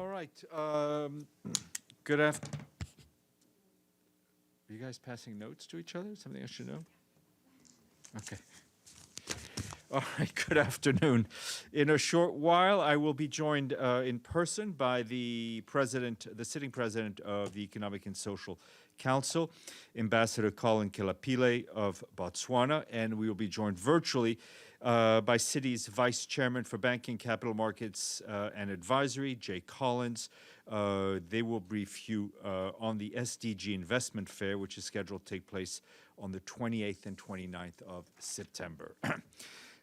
All right. Good afternoon. Are you guys passing notes to each other? Something I should know? Okay. All right, good afternoon. In a short while, I will be joined in person by the sitting president of the Economic and Social Council, Ambassador Colin Kilapile of Botswana, and we will be joined virtually by Citi's Vice Chairman for Banking, Capital Markets and Advisory, Jay Collins. They will brief you on the SDG Investment Fair, which is scheduled to take place on the 28th and 29th of September.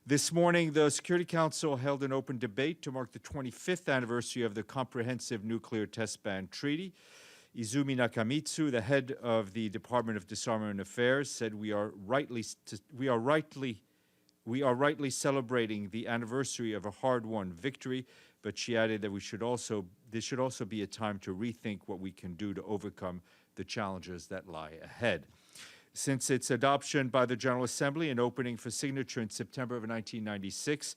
This morning, the Security Council held an open debate to mark the 25th anniversary of the Comprehensive Nuclear Test Ban Treaty. Izumi Nakamitsu, the head of the Department of Disarmament Affairs, said we are rightly celebrating the anniversary of a hard-won victory, but she added that this should also be a time to rethink what we can do to overcome the challenges that lie ahead. Since its adoption by the General Assembly and opening for signature in September of 1996,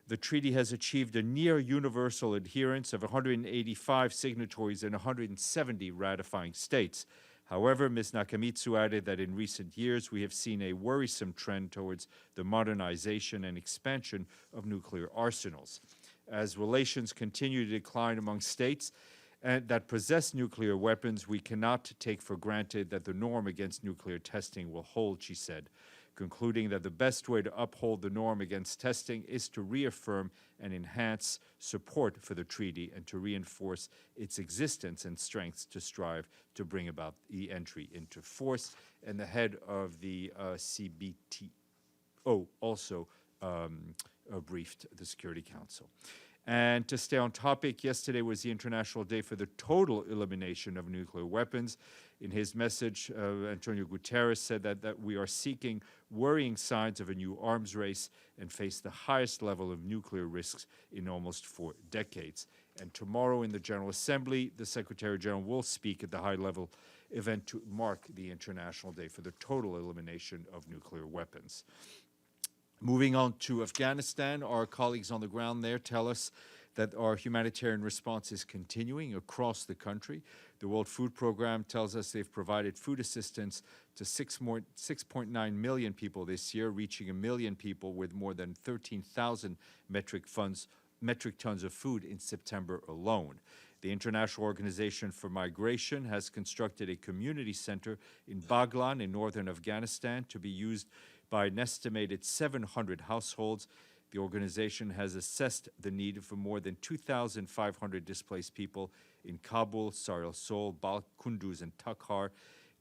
the treaty has achieved a near universal adherence of 185 signatories and 170 ratifying states. However, Ms. Nakamitsu added that in recent years we have seen a worrisome trend towards the modernization and expansion of nuclear arsenals. As relations continue to decline among states that possess nuclear weapons, we cannot take for granted that the norm against nuclear testing will hold, she said, concluding that the best way to uphold the norm against testing is to reaffirm and enhance support for the treaty and to reinforce its existence and strengths to strive to bring about the entry into force. And the head of the CBTO also briefed the Security Council. And to stay on topic, yesterday was the International Day for the Total Elimination of Nuclear Weapons. In his message, Antonio Guterres said that we are seeking worrying signs of a new arms race and face the highest level of nuclear risks in almost 4 decades. And tomorrow in the General Assembly, the Secretary General will speak at the high-level event to mark the International Day for the Total Elimination of Nuclear Weapons. Moving on to Afghanistan, our colleagues on the ground there tell us that our humanitarian response is continuing across the country. The World Food Programme tells us they've provided food assistance to 6.9 million people this year, reaching 1 million people with more than 13,000 metric tons of food in September alone. The International Organization for Migration has constructed a community center in Baghlan in northern Afghanistan to be used by an estimated 700 households. The organization has assessed the need for more than 2,500 displaced people in Kabul, Sar el-Sol, Balkh, Kunduz, and Takhar.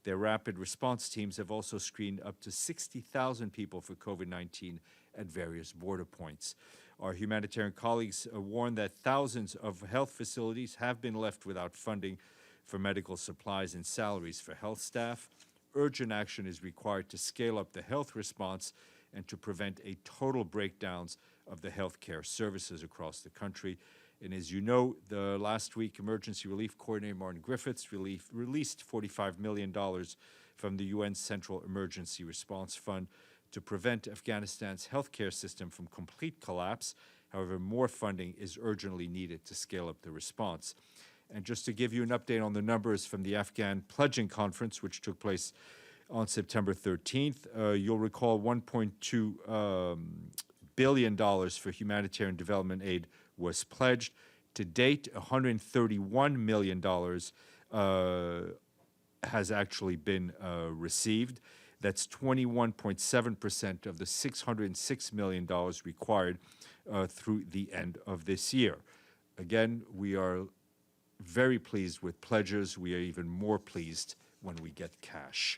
Their rapid response teams have also screened up to 60,000 people for COVID-19 at various border points. Our humanitarian colleagues warn that thousands of health facilities have been left without funding for medical supplies and salaries for health staff. Urgent action is required to scale up the health response and to prevent a total breakdowns of the healthcare services across the country. And as you know, the last week, Emergency Relief Coordinator Martin Griffiths released $45 million from the UN Central Emergency Response Fund to prevent Afghanistan's healthcare system from complete collapse. However, more funding is urgently needed to scale up the response. And just to give you an update on the numbers from the Afghan Pledging Conference, which took place on September 13th, you'll recall $1.2 billion for humanitarian development aid was pledged. To date, $131 million has actually been received. That's 21.7% of the $606 million required through the end of this year. Again, we are very pleased with pledges. We are even more pleased when we get cash.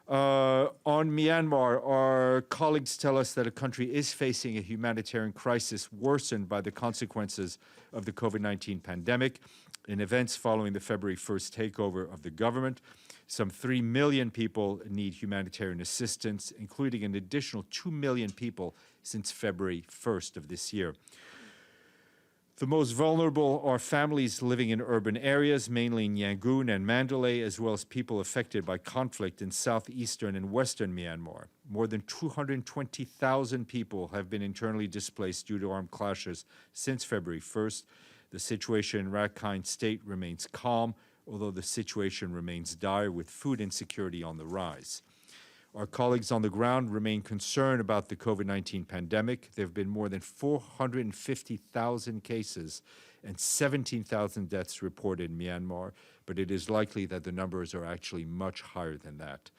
On Myanmar, our colleagues tell us that a country is facing a humanitarian crisis worsened by the consequences of the COVID-19 pandemic. In events following the February 1st takeover of the government, some 3 million people need humanitarian assistance, including an additional 2 million people since February 1st of this year. The most vulnerable are families living in urban areas, mainly in Yangon and Mandalay, as well as people affected by conflict in southeastern and western Myanmar. More than 220,000 people have been internally displaced due to armed clashes since February 1st. The situation in Rakhine State remains calm, although the situation remains dire with food insecurity on the rise. Our colleagues on the ground remain concerned about the COVID-19 pandemic. There have been more than 450,000 cases and 17,000 deaths reported in Myanmar, but it is likely that the numbers are actually much higher than that.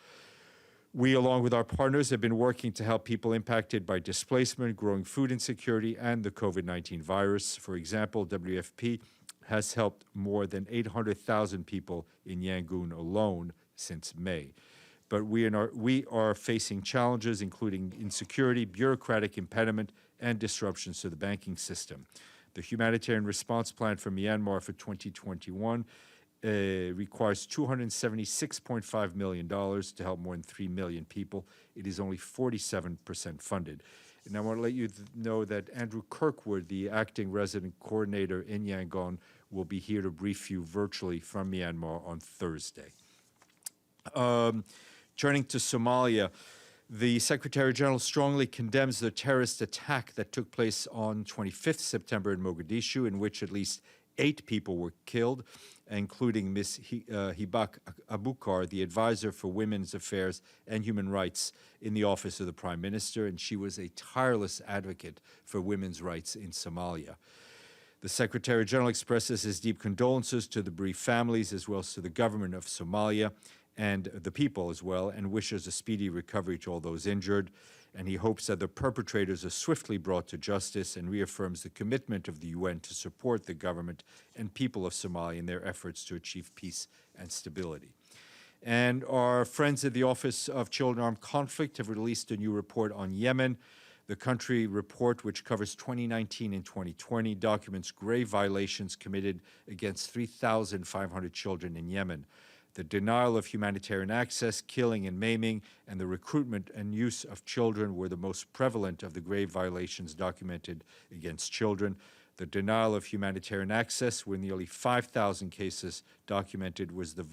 We, along with our partners, have been working to help people impacted by displacement, growing food insecurity, and the COVID-19 virus. For example, WFP has helped more than 800,000 people in Yangon alone since May. But we are facing challenges, including insecurity, bureaucratic impediment, and disruptions to the banking system. The humanitarian response plan for Myanmar for 2021 requires $276.5 million to help more than 3 million people. It is only 47% funded. And I want to let you know that Andrew Kirkwood, the acting resident coordinator in Yangon, will be here to brief you virtually from Myanmar on Thursday. Turning to Somalia, the Secretary General strongly condemns the terrorist attack that took place on 25th September in Mogadishu, in which at least 8 people were killed, including Ms. Hibak Abukar, the advisor for women's affairs and human rights in the office of the Prime Minister, and she was a tireless advocate for women's rights in Somalia. The Secretary General expresses his deep condolences to the bereaved families as well as to the government of Somalia and the people as well, and wishes a speedy recovery to all those injured. And he hopes that the perpetrators are swiftly brought to justice, and reaffirms the commitment of the UN to support the government and people of Somalia in their efforts to achieve peace and stability. And our friends at the Office of Children and Armed Conflict have released a new report on Yemen. The country report, which covers 2019 and 2020, documents grave violations committed against 3,500 children in Yemen. The denial of humanitarian access, killing and maiming, and the recruitment and use of children were the most prevalent of the grave violations documented against children. The denial of humanitarian access, where nearly 5,000 cases documented, was the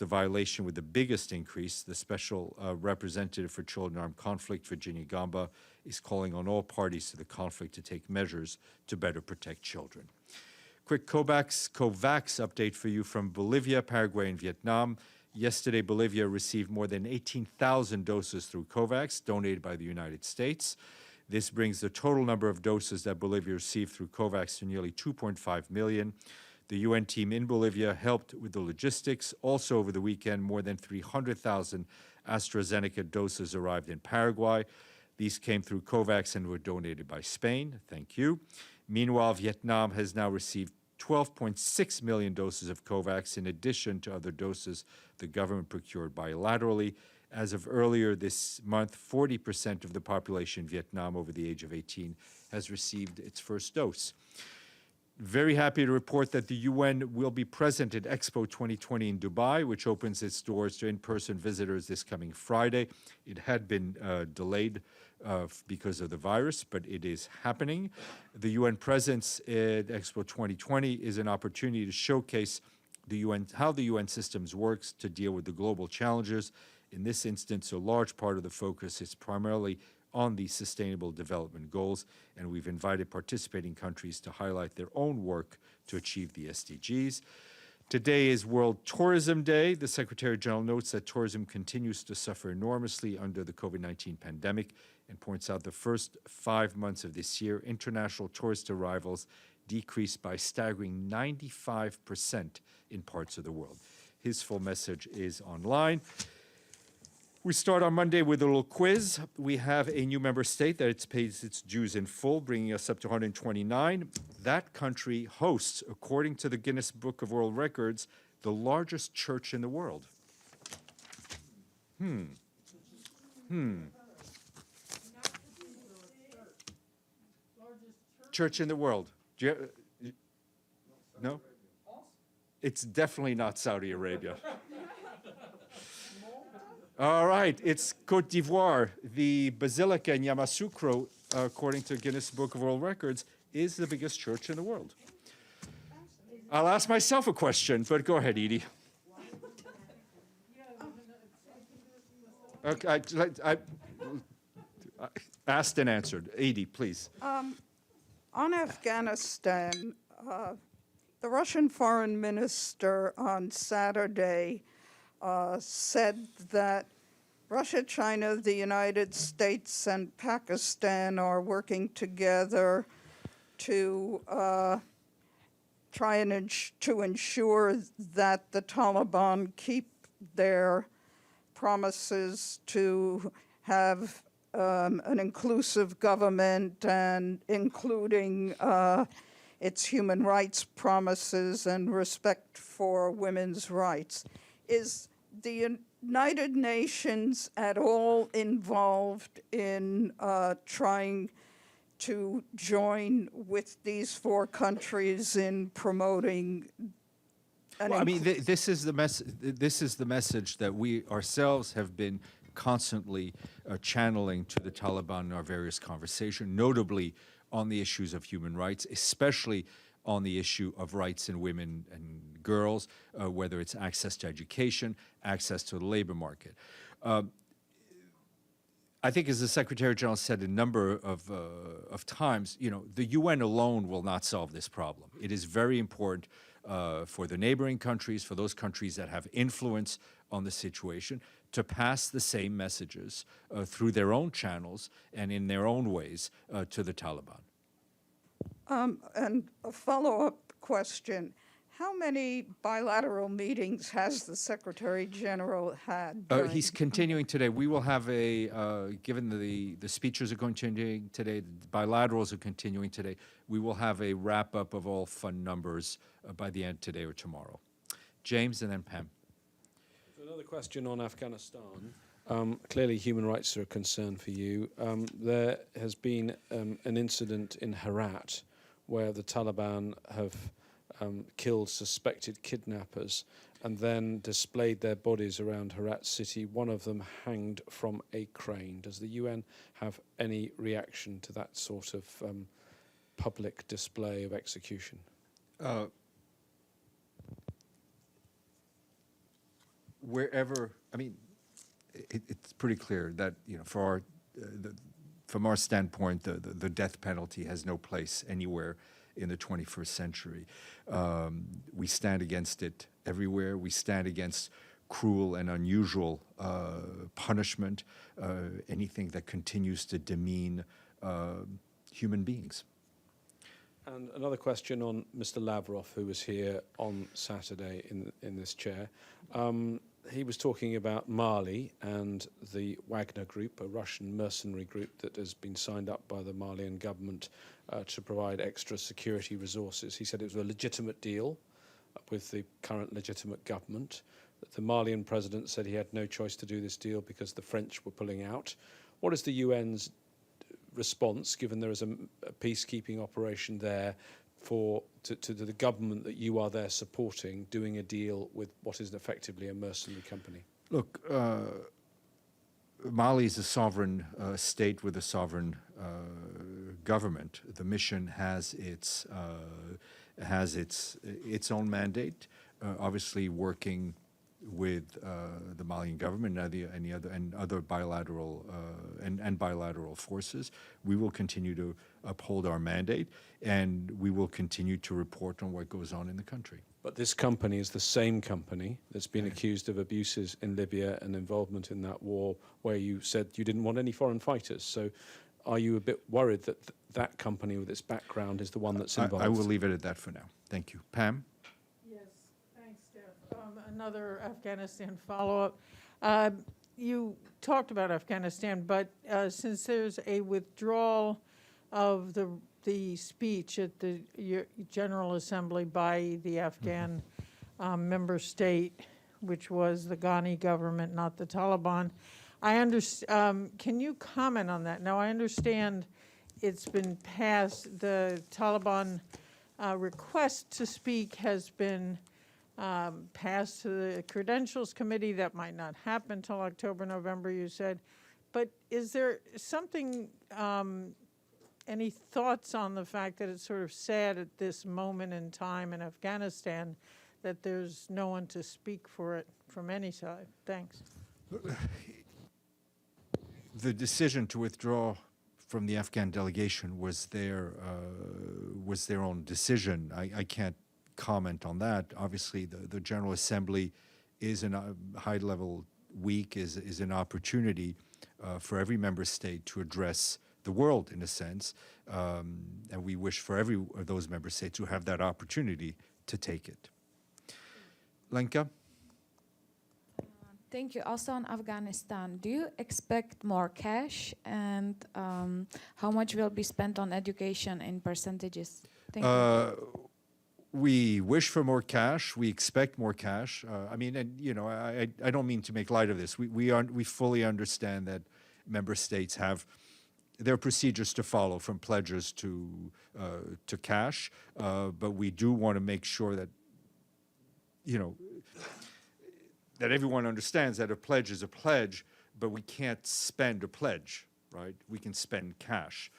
violation with the biggest increase. The Special Representative for Children in Armed Conflict, Virginia Gamba, is calling on all parties to the conflict to take measures to better protect children. Quick COVAX update for you from Bolivia, Paraguay, and Vietnam. Yesterday, Bolivia received more than 18,000 doses through COVAX, donated by the United States. This brings the total number of doses that Bolivia received through COVAX to nearly 2.5 million. The UN team in Bolivia helped with the logistics. Also over the weekend, more than 300,000 AstraZeneca doses arrived in Paraguay. These came through COVAX and were donated by Spain. Thank you. Meanwhile, Vietnam has now received 12.6 million doses of COVAX, in addition to other doses the government procured bilaterally. As of earlier this month, 40% of the population in Vietnam over the age of 18 has received its first dose. Very happy to report that the UN will be present at Expo 2020 in Dubai, which opens its doors to in-person visitors this coming Friday. It had been delayed because of the virus, but it is happening. The UN presence at Expo 2020 is an opportunity to showcase how the UN systems works to deal with the global challenges. In this instance, a large part of the focus is primarily on the Sustainable Development Goals, and we've invited participating countries to highlight their own work to achieve the SDGs. Today is World Tourism Day. The Secretary General notes that tourism continues to suffer enormously under the COVID-19 pandemic, and points out the first 5 months of this year, international tourist arrivals decreased by a staggering 95% in parts of the world. His full message is online. We start on Monday with a little quiz. We have a new member state that pays its dues in full, bringing us up to 129. That country hosts, according to the Guinness Book of World Records, the largest church in the world. Church in the world. No? It's definitely not Saudi Arabia. All right, it's Côte d'Ivoire. The Basilica in Yamoussoukro, according to Guinness Book of World Records, is the biggest church in the world. I'll ask myself a question, but go ahead, Edie. Okay, I asked and answered. Edie, please. On Afghanistan, The Russian foreign minister on Saturday said that Russia, China, the United States, and Pakistan are working together to try and to ensure that the Taliban keep their promises to have an inclusive government and including its human rights promises and respect for women's rights. Is the United Nations at all involved in trying to join with these four countries in promoting well, I mean, this is the message that we ourselves have been constantly channeling to the Taliban in our various conversations, notably on the issues of human rights, especially on the issue of rights in women and girls, whether it's access to education, access to the labor market. I think, as the Secretary General said a number of times, you know, the UN alone will not solve this problem. It is very important for the neighboring countries, for those countries that have influence on the situation, to pass the same messages through their own channels and in their own ways to the Taliban. And a follow-up question. How many bilateral meetings has the Secretary General had? He's continuing today. We will have given the speeches are continuing today, the bilaterals are continuing today, we will have a wrap-up of all fund numbers by the end today or tomorrow. James and then Pam. So another question on Afghanistan. Clearly human rights are a concern for you. There has been an incident in Herat where the Taliban have killed suspected kidnappers and then displayed their bodies around Herat city, one of them hanged from a crane. Does the UN have any reaction to that sort of public display of execution? Wherever, I mean, it's pretty clear that, you know, for our, from our standpoint, the death penalty has no place anywhere in the 21st century. We stand against it everywhere. We stand against cruel and unusual punishment, anything that continues to demean human beings. And another question on Mr. Lavrov, who was here on Saturday in this chair. He was talking about Mali and the Wagner group, a Russian mercenary group that has been signed up by the Malian government to provide extra security resources. He said it was a legitimate deal with the current legitimate government. The Malian president said he had no choice to do this deal because the French were pulling out. What is the UN's response, given there is a peacekeeping operation there, to the government that you are there supporting, doing a deal with what is effectively a mercenary company? Look, Mali is a sovereign state with a sovereign government. The mission has its its own mandate. Obviously, working with the Malian government and other bilateral and bilateral forces, we will continue to uphold our mandate, and we will continue to report on what goes on in the country. But this company is the same company that's been accused of abuses in Libya and involvement in that war, where you said you didn't want any foreign fighters. So, are you a bit worried that that company with its background is the one that's involved? I will leave it at that for now. Thank you, Pam. Another Afghanistan follow-up. You talked about Afghanistan, but since there's a withdrawal of the speech at the General Assembly by the Afghan member state, which was the Ghani government, not the Taliban, I understand. Can you comment on that? Now, I understand it's been passed. The Taliban request to speak has been passed to the Credentials Committee. That might not happen until October, November, you said. But is there something, any thoughts on the fact that it's sort of sad at this moment in time in Afghanistan that there's no one to speak for it from any side? Thanks. The decision to withdraw from the Afghan delegation was their was their own decision. I can't comment on that. Obviously, the General Assembly is a high-level week, is an opportunity for every member state to address the world, in a sense, and we wish for every of those member states to have that opportunity to take it. Lenka? Thank you. Also on Afghanistan, do you expect more cash, and how much will be spent on education in percentages? Thank you. We wish for more cash. We expect more cash. I mean, and you know, I don't mean to make light of this. We fully understand that member states have their procedures to follow, from pledges to cash, but we do want to make sure that, you know, that everyone understands that a pledge is a pledge, but we can't spend a pledge, right? We can spend cash.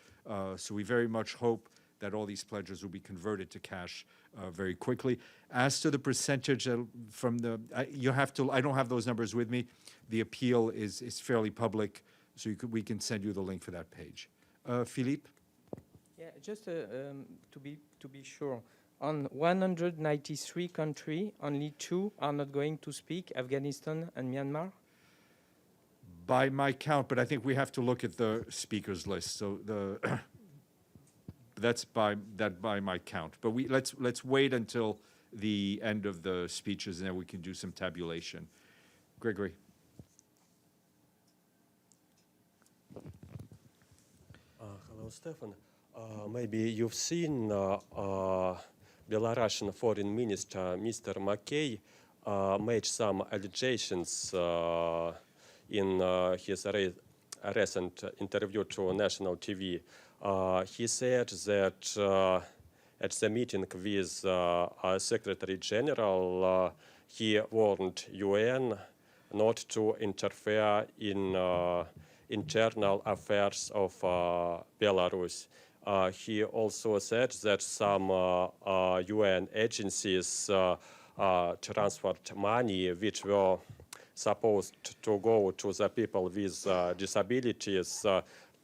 So we very much hope that all these pledges will be converted to cash very quickly. As to the percentage from the, I don't have those numbers with me. The appeal is fairly public, so we can send you the link for that page. Philippe? Yeah, just to be sure, on 193 countries, only 2 are not going to speak, Afghanistan and Myanmar? By my count, but I think we have to look at the speakers list. So that's by my count. But let's wait until the end of the speeches, and then we can do some tabulation. Gregory. Hello, Stéphane. Maybe you've seen Belarusian Foreign Minister Mr. McKay made some allegations in his recent interview to national TV. He said that at the meeting with Secretary General, he warned UN not to interfere in internal affairs of Belarus. He also said that some UN agencies transferred money which were supposed to go to the people with disabilities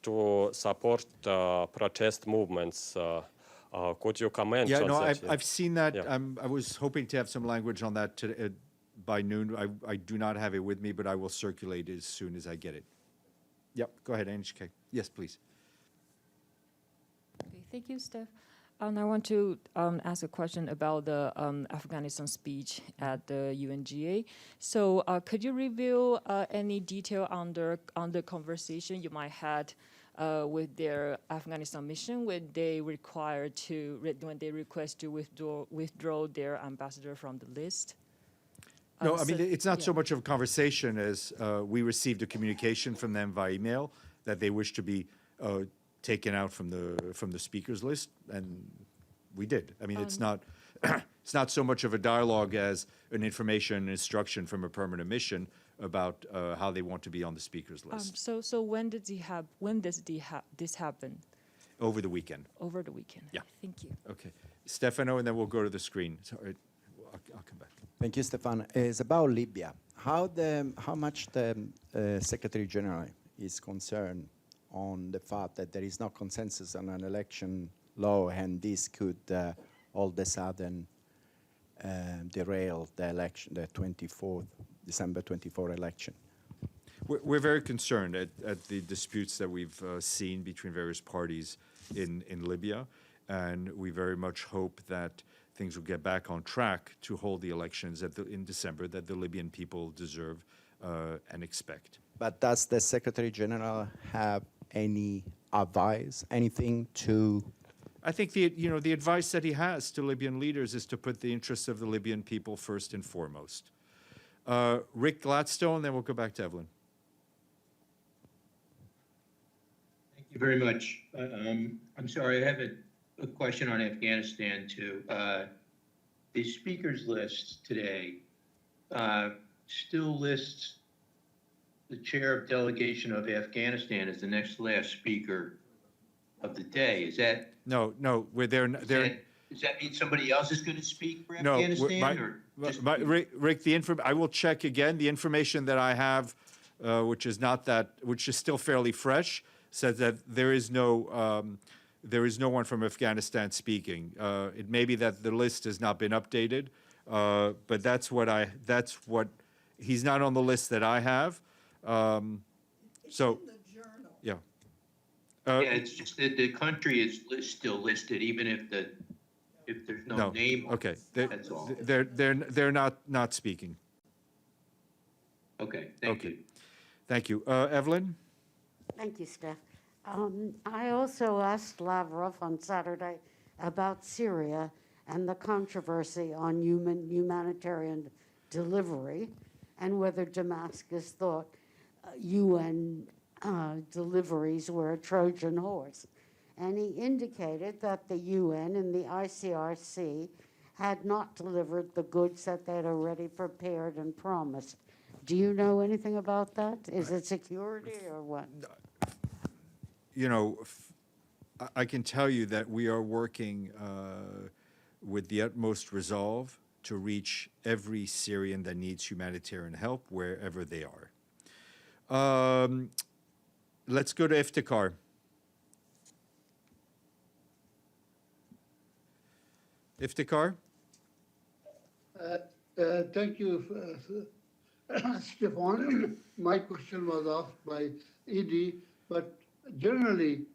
to support protest movements. Could you comment on that? I've seen that. Yeah. I was hoping to have some language on that by noon. I do not have it with me, but I will circulate it as soon as I get it. Yep, go ahead, NHK. Yes, please. Okay, thank you, Steph. I want to ask a question about the Afghanistan speech at the UNGA. So could you reveal any detail on the conversation you might had with their Afghanistan mission when they request to withdraw their ambassador from the list? No, I mean, it's not so much of a conversation as we received a communication from them via email that they wish to be taken out from the speakers list, and we did. I mean, it's not so much of a dialogue as an information and instruction from a permanent mission about how they want to be on the speakers list. So when does this happen? Over the weekend. Over the weekend. Yeah. Thank you. Okay, Stefano, and then we'll go to the screen. Sorry, I'll come back. Thank you, Stéphane. It's about Libya. How much the Secretary General is concerned on the fact that there is no consensus on an election law, and this could all of a sudden derail the election, the December 24 election? We're very concerned at the disputes that we've seen between various parties in Libya, and we very much hope that things will get back on track to hold the elections in December that the Libyan people deserve and expect. But does the Secretary General have any advice, anything to? I think the advice that he has to Libyan leaders is to put the interests of the Libyan people first and foremost. Rick Gladstone, then we'll go back to Evelyn. Thank you very much. I'm sorry, I have a question on Afghanistan too. The speakers list today still lists the chair of delegation of Afghanistan as the next last speaker of the day. Is that? No, we're there. Does that mean somebody else is going to speak for No, Afghanistan? Rick, I will check again. The information that I have, which is still fairly fresh, says that there is no there is no one from Afghanistan speaking. It may be that the list has not been updated, but that's what he's not on the list that I have. It's So, in the journal. yeah. Yeah, it's just that the country is still listed, even if there's no name on Okay, it. That's all. they're not speaking. Okay, thank Okay. you. Thank you. Evelyn? Thank you, Steph. I also asked Lavrov on Saturday about Syria and the controversy on humanitarian delivery and whether Damascus thought UN deliveries were a Trojan horse. And he indicated that the UN and the ICRC had not delivered the goods that they had already prepared and promised. Do you know anything about that? Is it security or what? You know, I can tell you that we are working with the utmost resolve to reach every Syrian that needs humanitarian help wherever they are. Let's go to Iftikhar. Iftikhar? Thank you, Stéphane. My question was asked by Edie, but generally,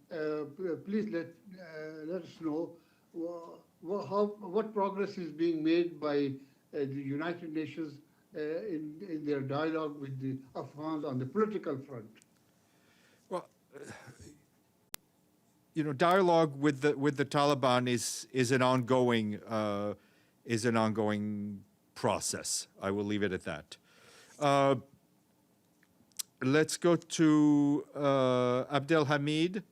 please let us know what progress is being made by the United Nations in their dialogue with the Afghans on the political front. Well, you know, dialogue with the Taliban is an ongoing process. I will leave it at that. Let's go to Abdel Hamid.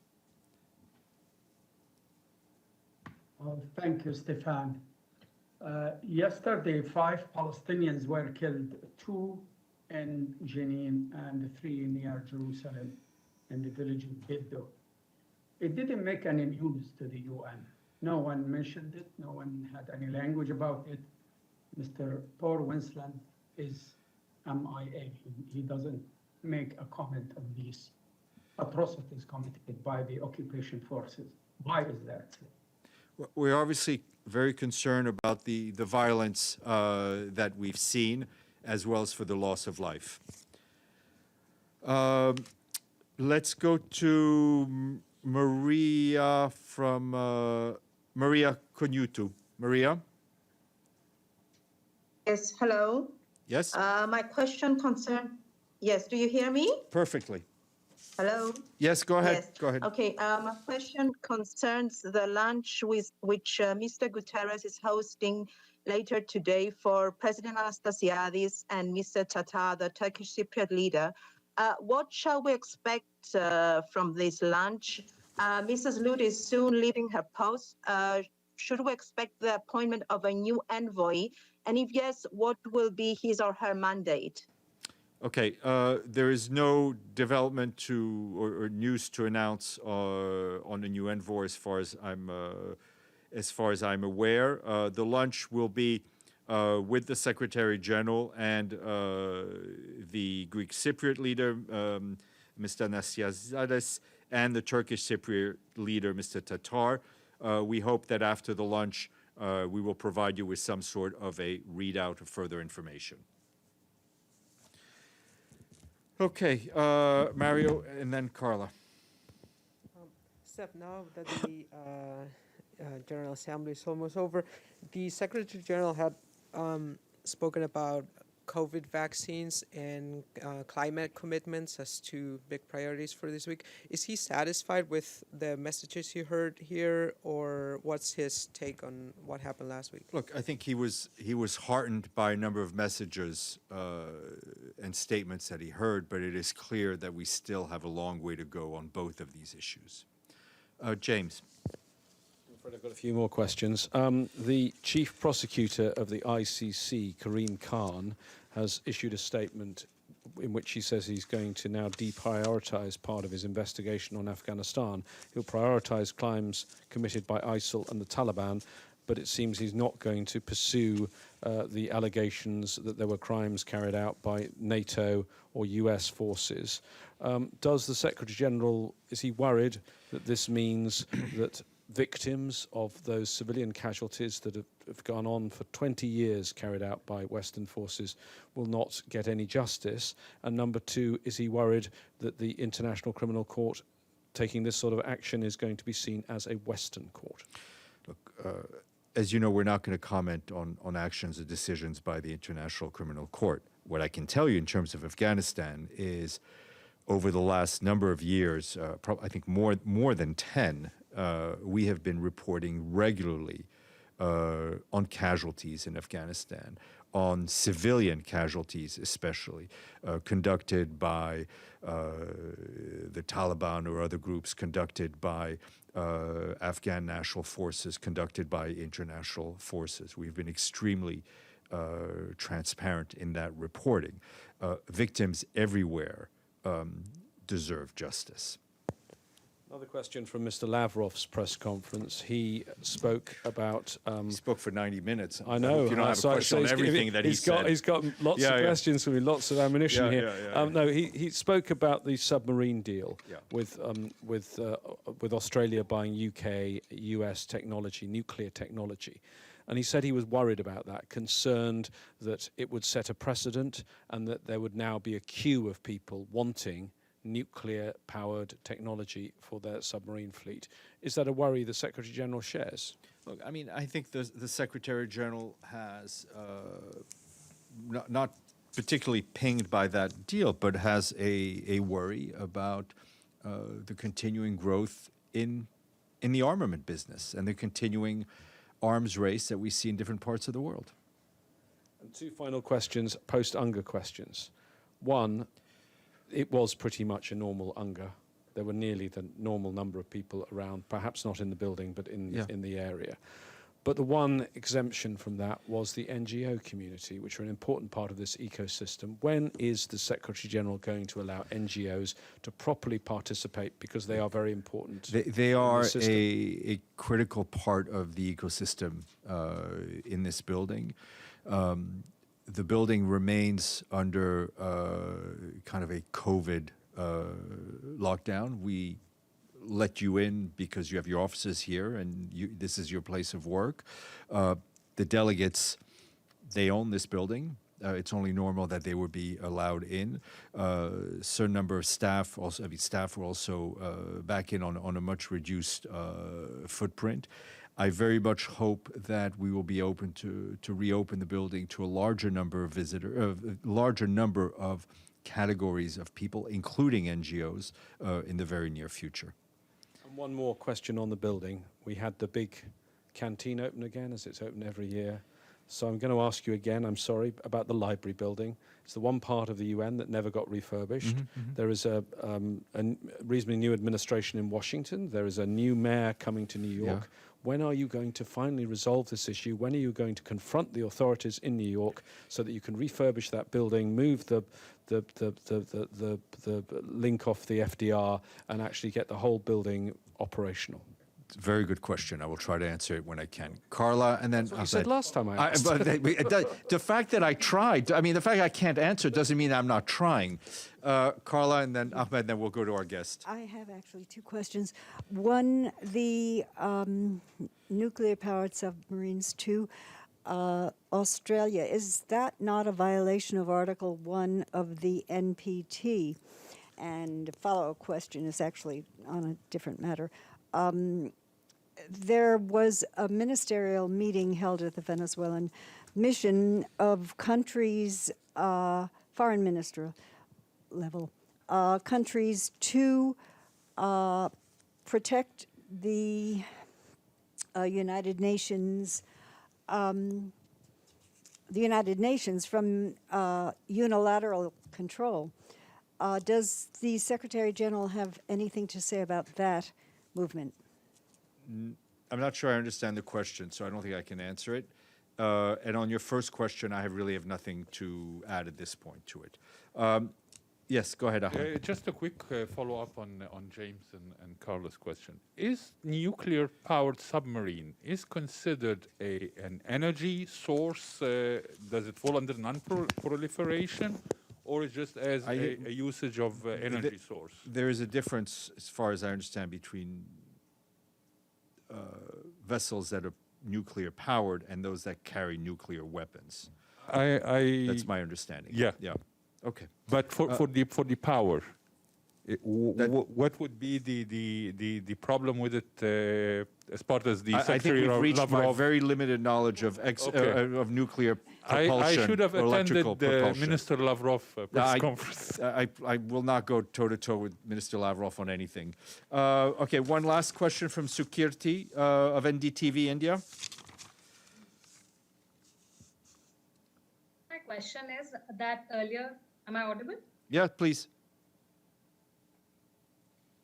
Thank you, Stéphane. Yesterday, 5 Palestinians were killed, 2 in Jenin and 3 near Jerusalem in the village of Biddo. It didn't make any news to the UN. No one mentioned it. No one had any language about it. Mr. Thor Winsland is MIA. He doesn't make a comment on these atrocities committed by the occupation forces. Why is that? We're obviously very concerned about the violence that we've seen, as well as for the loss of life. Let's go to Maria from Maria Konyutu. Maria? Yes, hello. Yes? My question yes, do you hear me? Perfectly. Hello? Yes, go ahead. Yes. Go ahead. Okay, my question concerns the lunch which Mr. Guterres is hosting later today for President Anastasiadis and Mr. Tatar, the Turkish Cypriot leader. What shall we expect from this lunch? Mrs. Lut is soon leaving her post. Should we expect the appointment of a new envoy? And if yes, what will be his or her mandate? Okay, there is no development or news to announce on a new envoy as far as I'm aware. The lunch will be with the Secretary General and the Greek Cypriot leader, Mr. Anastasiadis, and the Turkish Cypriot leader, Mr. Tatar. We hope that after the lunch, we will provide you with some sort of a readout of further information. Okay, Mario, and then Carla. Steph, now that the General Assembly is almost over, the Secretary General had spoken about COVID vaccines and climate commitments as 2 big priorities for this week. Is he satisfied with the messages he heard here, or what's his take on what happened last week? Look, I think he was heartened by a number of messages and statements that he heard, but it is clear that we still have a long way to go on both of these issues. James. I'm afraid I've got a few more questions. The chief prosecutor of the ICC, Karim Khan, has issued a statement in which he says he's going to now deprioritize part of his investigation on Afghanistan. He'll prioritize crimes committed by ISIL and the Taliban, but it seems he's not going to pursue the allegations that there were crimes carried out by NATO or US forces. Does the Secretary-General, is he worried that this means that victims of those civilian casualties that have gone on for 20 years carried out by Western forces will not get any justice? And number two, is he worried that the International Criminal Court taking this sort of action is going to be seen as a Western court? Look, as you know, we're not going to comment on actions or decisions by the International Criminal Court. What I can tell you in terms of Afghanistan is over the last number of years, I think more than 10, we have been reporting regularly on casualties in Afghanistan, on civilian casualties especially, conducted by the Taliban or other groups, conducted by Afghan national forces, conducted by international forces. We've been extremely transparent in that reporting. Victims everywhere deserve justice. Another question from Mr. Lavrov's press conference. He spoke about... he spoke for 90 minutes. I know. You don't have a question on everything that he said. He's got lots of questions for me, lots of ammunition here. No, he spoke about the submarine deal with Australia buying UK, US technology, nuclear technology. And he said he was worried about that, concerned that it would set a precedent and that there would now be a queue of people wanting nuclear-powered technology for their submarine fleet. Is that a worry the Secretary-General shares? Look, I mean, I think the Secretary-General has not particularly pinged by that deal, but has a worry about the continuing growth in the armament business and the continuing arms race that we see in different parts of the world. And two final questions, post-UNGA questions. One, it was pretty much a normal UNGA. There were nearly the normal number of people around, perhaps not in the building, but in the area. But the one exemption from that was the NGO community, which are an important part of this ecosystem. When is the Secretary-General going to allow NGOs to properly participate, because they are very important? They are a critical part of the ecosystem in this building. The building remains under kind of a COVID lockdown. We let you in because you have your offices here and this is your place of work. The delegates, they own this building. It's only normal that they would be allowed in. Certain number of staff also, staff were also back in on a much reduced footprint. I very much hope that we will be open to reopen the building to a larger number of larger number of categories of people, including NGOs, in the very near future. And one more question on the building. We had the big canteen open again, as it's open every year. So I'm going to ask you again, I'm sorry, about the library building. It's the one part of the UN that never got refurbished. There is a reasonably new administration in Washington. There is a new mayor coming to New York. When are you going to finally resolve this issue? When are you going to confront the authorities in New York so that you can refurbish that building, move the link off the FDR, and actually get the whole building operational? Very good question. I will try to answer it when I can. Carla, and then... That's what you said last time I asked. But the fact that I tried, I mean, the fact I can't answer doesn't mean I'm not trying. Carla, and then Ahmed, then we'll go to our guest. I have actually two questions. One, the nuclear-powered submarines. Two, Australia. Is that not a violation of Article 1 of the NPT? And a follow-up question is actually on a different matter. There was a ministerial meeting held at the Venezuelan mission of countries, foreign minister level, countries to protect the United Nations from unilateral control. Does the Secretary General have anything to say about that movement? I'm not sure I understand the question, so I don't think I can answer it. And on your first question, I really have nothing to add at this point to it. Yes, go ahead, Ahmed. Just a quick follow-up on James and Carla's question. Is nuclear-powered submarine considered an energy source? Does it fall under non-proliferation? or it's just as a usage of energy source? There is a difference, as far as I understand, between vessels that are nuclear powered and those that carry nuclear weapons. That's my understanding. Yeah. Yeah. Okay. But for the power, what would be the problem with it as part of the I think Secretary we've of reached my Lavrov? very limited knowledge of of nuclear propulsion. I should have or electrical attended the propulsion. Minister Lavrov press conference. I will not go toe-to-toe with Minister Lavrov on anything. Okay, one last question from Sukirti of NDTV India. My question is that earlier, am I audible? Yeah, please.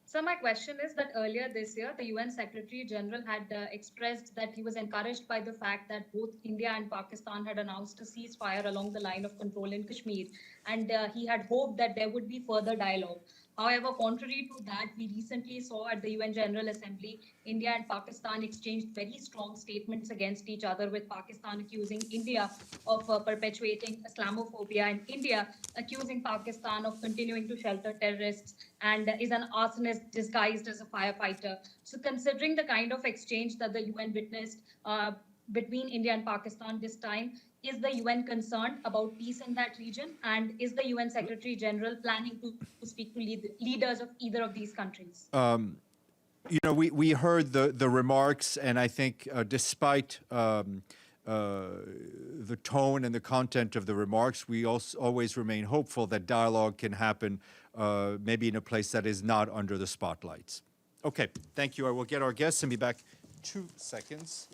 So my question is that earlier this year, the UN Secretary General had expressed that he was encouraged by the fact that both India and Pakistan had announced a ceasefire along the line of control in Kashmir, and he had hoped that there would be further dialogue. However, contrary to that, we recently saw at the UN General Assembly, India and Pakistan exchanged very strong statements against each other, with Pakistan accusing India of perpetuating Islamophobia and India accusing Pakistan of continuing to shelter terrorists and is an arsonist disguised as a firefighter. So considering the kind of exchange that the UN witnessed between India and Pakistan this time, is the UN concerned about peace in that region? And is the UN Secretary General planning to speak to leaders of either of these countries? You know, we heard the remarks, and I think despite the tone and the content of the remarks, we also always remain hopeful that dialogue can happen maybe in a place that is not under the spotlights. Okay, thank you. I will get our guests and be back 2 seconds.